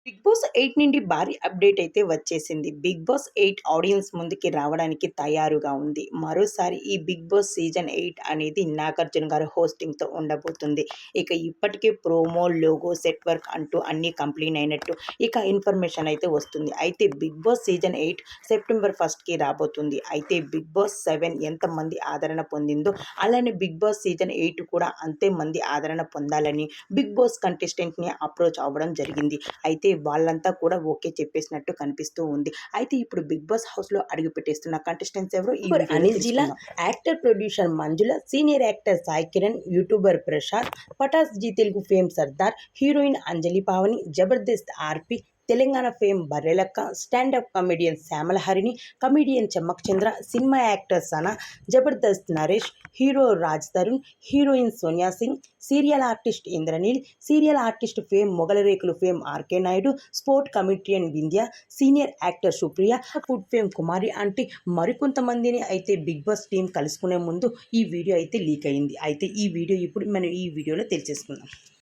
Big boss 8 నుండి భారీ update అయితే వచ్చేసింది. బిగ్ బాస్ 8 ఆడియన్స్ ముందుకి రావడానికి తయారుగా ఉంది. మరోసారి ఈ బిగ్ బాస్ సీజన్ 8 అనేది నాగార్జున గారి హోస్టింగ్‌తో ఉండబోతుంది. ఇక ఇప్పటికే ప్రోమో, లోగో, సెట్ వర్క్ అంటూ అన్నీ కంప్లీట్ అయినట్టు ఇక ఇన్ఫర్మేషన్ అయితే వస్తుంది. అయితే బిగ్ బాస్ సీజన్ 8 సెప్టెంబర్ 1కి రాబోతుంది. అయితే బిగ్ బాస్ 7 ఎంతమంది ఆదరణ పొందిందో అలానే బిగ్ బాస్ సీజన్ 8 కూడా అంతే మంది ఆదరణ పొందాలని బిగ్ బాస్ కంటెస్టెంట్‌ని అప్రోచ్ అవ్వడం జరిగింది. అయితే వాళ్ళంతా కూడా ఓకే చెప్పేసినట్టు కనిపిస్తూ ఉంది. అయితే ఇప్పుడు బిగ్ బాస్ హౌస్‌లో అడుగు పెట్టేస్తున్న కంటెస్టెంట్స్ ఎవరో ఈ వీడియోలో Anil Geela, actor producer Manjula, senior actor Sai Kiran, youtuber Prashanth, Patas Zee Telugu fame Sardar, heroine Anjali Pavani, Jabardasth RP, Telangana fame Barrelakka, standup comedian Shyamala Harini, comedian Chammak Chandra, cinema actor Sana, Jabardasth Naresh, hero Raj Tarun, heroine Sonia Singh, serial artist Indraneel, serial artist fame Mogali Rekulu fame RK Naidu, sport comedian Vindhya, senior actor Supriya, food fame Kumari అంటే మరికొంతమందిని అయితే big boss team కలుసుకునే ముందు ఈ video అయితే leak అయింది. అయితే ఈ వీడియో ఇప్పుడు మనం ఈ వీడియోలో తెలిసేసుకుందాం.